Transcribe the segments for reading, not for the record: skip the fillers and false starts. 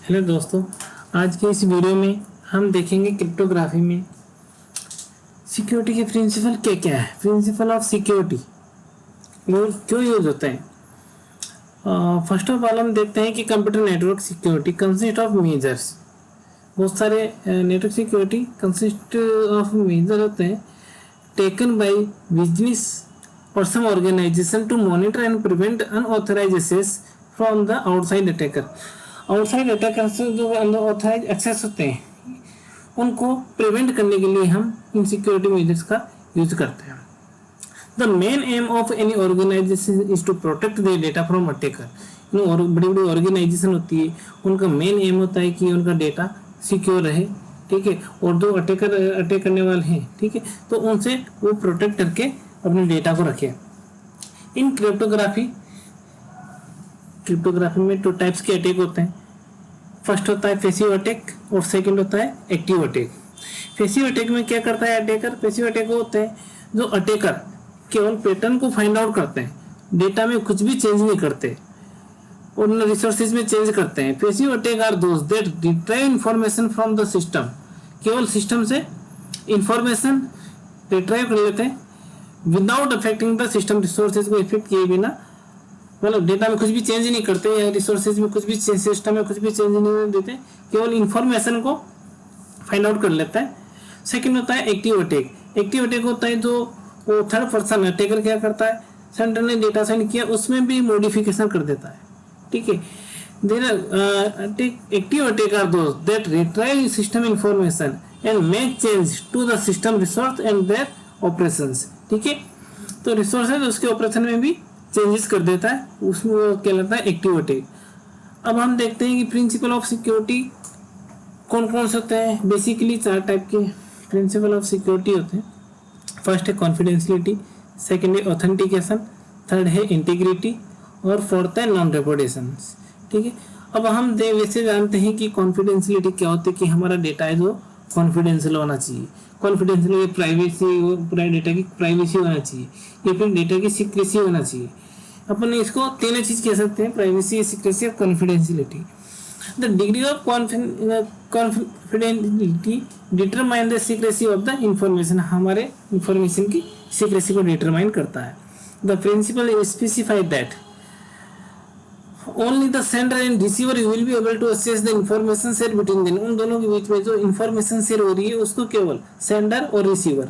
Hello दोस्तों, आज के इस वीडियो में हम देखेंगे क्रिप्टोग्राफी में सिक्योरिटी के प्रिंसिपल क्या क्या है। प्रिंसिपल ऑफ सिक्योरिटी क्यों यूज होते हैं। फर्स्ट ऑफ ऑल हम देखते हैं कि computer network security consist of measures. बहुत सारे network security consist of major होते हैं टेकन बाय बिजनेस और some organisation to monitor and prevent unauthorised access from the outside attacker. Outside attacker से जो अनऑथराइज एक्सेस होते हैं उनको प्रिवेंट करने के लिए हम इन सिक्योरिटी मेजर्स का यूज करते हैं। The main aim of any organisation is to protect the data from attacker. और बड़ी बड़ी ऑर्गेनाइजेशन होती है उनका मेन एम होता है कि उनका डेटा सिक्योर रहे, ठीक है, और जो अटैक करने वाले हैं, ठीक है, तो उनसे वो प्रोटेक्ट करके अपने डेटा को रखे। इन क्रिप्टोग्राफी में टू टाइप्स के अटैक होते हैं। फर्स्ट होता है पैसिव अटैक और सेकंड होता है एक्टिव अटैक। पैसिव अटैक में क्या करता है अटैकर? पैसिव अटैक होते हैं जो अटैकर केवल पैटर्न को फाइंड आउट करते हैं, डेटा में कुछ भी चेंज नहीं करते और रिसोर्सेज में चेंज करते हैं। Passive attack are those that retrieve information from the system. केवल सिस्टम से इंफॉर्मेशन रिट्राइव कर लेते हैं without affecting the system. Resources को इफेक्ट किए बिना, मतलब डेटा में कुछ भी चेंज नहीं करते या रिसोर्सेज में कुछ भी, सिस्टम में कुछ भी चेंज नहीं देते, केवल इंफॉर्मेशन को फाइंड आउट कर लेता है। सेकंड होता है एक्टिव अटैक। एक्टिव अटैक होता है जो वो थर्ड पर्सन अटैकर क्या करता है, सेंडर ने डेटा सेंड किया उसमें भी मॉडिफिकेशन कर देता है, ठीक है। There active attack are those that retrieve system information and make change to the system resource and their operations, ठीक है। तो रिसोर्सेज उसके ऑपरेशन में भी चेंजेस कर देता है, उसमें वो कहलाता है एक्टिव अटैक। अब हम देखते हैं कि प्रिंसिपल ऑफ सिक्योरिटी कौन कौन से होते हैं। बेसिकली 4 टाइप के प्रिंसिपल ऑफ सिक्योरिटी होते हैं। फर्स्ट है कॉन्फिडेंशियलिटी, सेकंड है ऑथेंटिकेशन, थर्ड है इंटीग्रिटी और फोर्थ है नॉन रेपुटेशन, ठीक है। अब हम वैसे जानते हैं कि कॉन्फिडेंशियलिटी क्या होती है कि हमारा डेटा है जो कॉन्फिडेंशियल होना चाहिए। कॉन्फिडेंशियल प्राइवेसी, पूरा डेटा की प्राइवेसी होना चाहिए या फिर डेटा की सीक्रेसी होना चाहिए। अपन इसको तीनों चीज कह सकते हैं, प्राइवेसी, सीक्रेसी और confidentiality. The degree of confidentiality determine the secrecy of the information. हमारे इंफॉर्मेशन की सीक्रेसी को डिटरमाइन करता है। The principle specify that only the sender and receiver will be able to access the information shared between them। उन दोनों के बीच में जो इंफॉर्मेशन शेयर हो रही है उसको केवल सेंडर और रिसीवर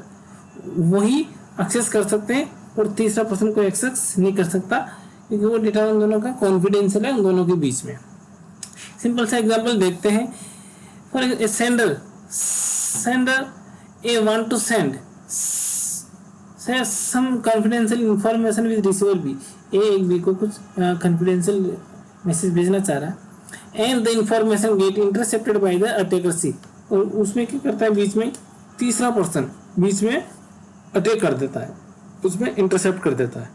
वही एक्सेस कर सकते हैं और तीसरा पर्सन कोई एक्सेस नहीं कर सकता क्योंकि वो डेटा उन दोनों का कॉन्फिडेंशियल है, उन दोनों के बीच में। सिंपल सा एग्जांपल देखते हैं। For sender A want to send some confidential information with receiver B. A B को कुछ कॉन्फिडेंशियल मैसेज भेजना चाह रहा है and the information get intercepted by the attacker C. और उसमें क्या करता है, बीच में तीसरा पर्सन बीच में अटैक कर देता है, उसमें इंटरसेप्ट कर देता है।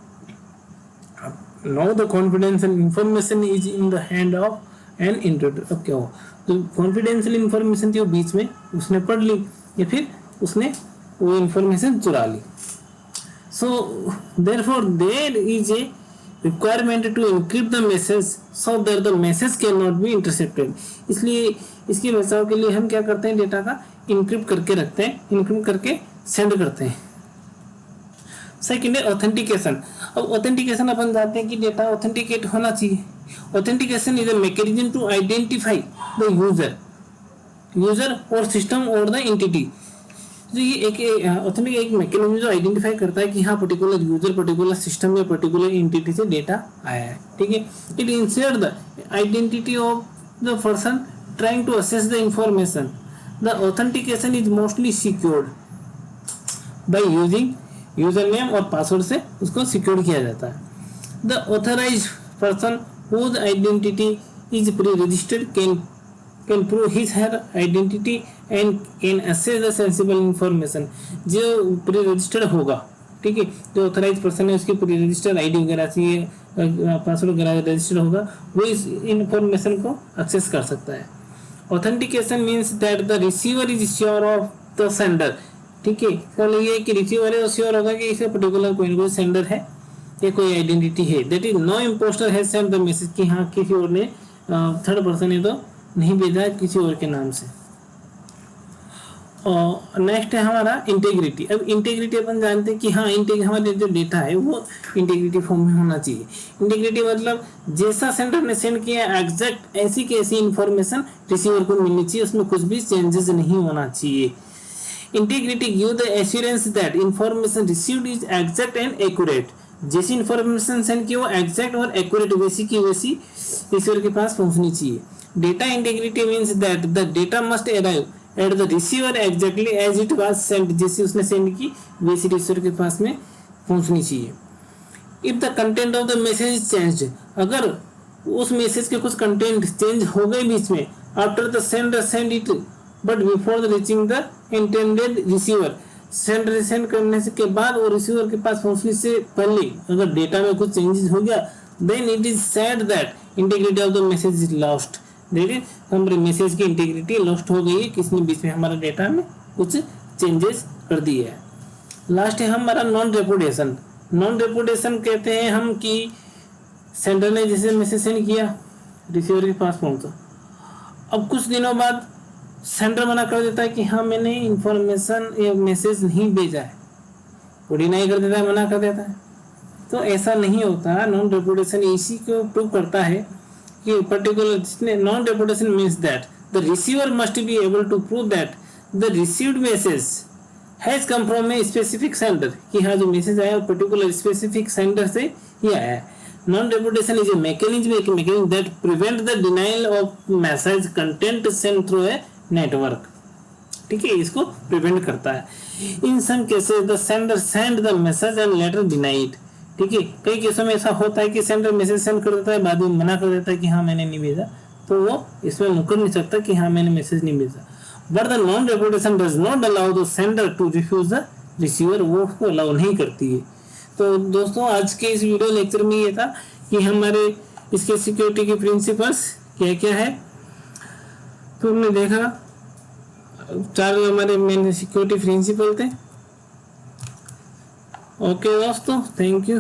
Now the confidential information is in the hand of an intruder. अब क्या हो, तो कॉन्फिडेंशियल इंफॉर्मेशन थी वो बीच में उसने पढ़ ली या फिर उसने वो इंफॉर्मेशन चुरा ली। So therefore there is a requirement to encrypt the message so that the message cannot be intercepted। इसलिए इसके बचाव के लिए हम क्या करते हैं, डेटा का इनक्रिप्ट करके रखते हैं, इनक्रिप्ट करके सेंड करते हैं। सेकेंड है ऑथेंटिकेशन। अब ऑथेंटिकेशन अपन जानते हैं कि डेटा ऑथेंटिकेट होना चाहिए। Authentication is a mechanism to identify the user और सिस्टम और द एंटिटी। तो ये एक ऑथेंटिक एक मैकेनिज्म जो आइडेंटिफाई करता है कि हाँ पर्टिकुलर यूजर, पर्टिकुलर सिस्टम या पर्टिकुलर एंटिटी से डेटा आया है, ठीक है। It ensure the identity of the person trying to assess the information. The authentication is mostly secured by using user name और पासवर्ड से उसको सिक्योर किया जाता है। The authorised person whose identity is pre registered can prove his her identity and can access the sensible information। जो pre registered होगा, ठीक है, जो ऑथराइज पर्सन है उसकी प्री रजिस्टर्ड आईडी वगैरह चाहिए, पासवर्ड वगैरह रजिस्टर्ड होगा, वो इस इंफॉर्मेशन को एक्सेस कर सकता है। Authentication means that the receiver is sure of the sender, ठीक है। तो ये कि रिसीवर है वो श्योर होगा कि इसे पर्टिकुलर कोई सेंडर है या कोई आइडेंटिटी है। That is no impostor has send the message, कि हाँ किसी और ने थर्ड पर्सन है तो नहीं भेजा है किसी और के नाम से। और नेक्स्ट है हमारा इंटीग्रिटी। अब इंटीग्रिटी अपन जानते हैं कि हाँ हमारे जो डेटा है वो इंटीग्रिटी फॉर्म में होना चाहिए। इंटीग्रिटी मतलब जैसा सेंडर ने सेंड किया एग्जैक्ट ऐसी की ऐसी इंफॉर्मेशन रिसीवर को मिलनी चाहिए, उसमें कुछ भी चेंजेस नहीं होना चाहिए। Integrity give the assurance that information received is exact and accurate. जैसी इंफॉर्मेशन सेंड की वो एग्जैक्ट और एक्यूरेट वैसी की वैसी रिसीवर के पास पहुंचनी चाहिए। Data integrity means that the data must arrive at the receiver exactly as it was send. जैसे उसने सेंड की वैसी रिसीवर के पास में पहुंचनी चाहिए। If the content of the message is changed, अगर उस मैसेज के कुछ कंटेंट चेंज हो गए बीच में, after the sender send it but before the reaching the intended receiver, sender send करने से के बाद और रिसीवर के पास पहुंचने से पहले अगर डेटा में कुछ चेंजेस हो गया, then it is said that integrity of the message is lost. देखिए हमारे मैसेज की इंटीग्रिटी लॉस्ट हो गई है, किसने बीच में हमारा डेटा में कुछ चेंजेस कर दिए है। लास्ट है हमारा नॉन रेपुटेशन। नॉन रेपुटेशन कहते हैं हम कि सेंडर ने जैसे मैसेज सेंड किया रिसीवर के पास पहुंचा, अब कुछ दिनों बाद सेंडर मना कर देता है कि हाँ मैंने इंफॉर्मेशन या मैसेज नहीं भेजा है, वो डिनाई कर देता है, मना कर देता है। तो ऐसा नहीं होता। नॉन रेपुटेशन इसी को प्रूव करता है कि particular non reputation means that the receiver must be able to prove that the received message has come from a specific sender, कि हाँ जो मैसेज आया वो पर्टिकुलर स्पेसिफिक सेंडर से ही आया है। Non repudiation is a mechanism that prevent the denial of message content send through a network. ठीक है, इसको प्रिवेंट करता है। In some cases the sender send the message and later denied. ठीक है, कई केसों में ऐसा होता है कि सेंडर मैसेज सेंड कर देता है, बाद में मना कर देता है कि हाँ मैंने नहीं भेजा, तो वो इसमें मुकर नहीं सकता कि हाँ मैंने मैसेज नहीं भेजा। But the non reputation does not allow the sender to refuse the receiver, वो उसको अलाउ नहीं करती है। तो दोस्तों आज के इस वीडियो लेक्चर में ये था कि हमारे इसके सिक्योरिटी के प्रिंसिपल्स क्या क्या है। तो हमने देखा 4 हमारे मेन सिक्योरिटी प्रिंसिपल थे। ओके दोस्तों, थैंक यू।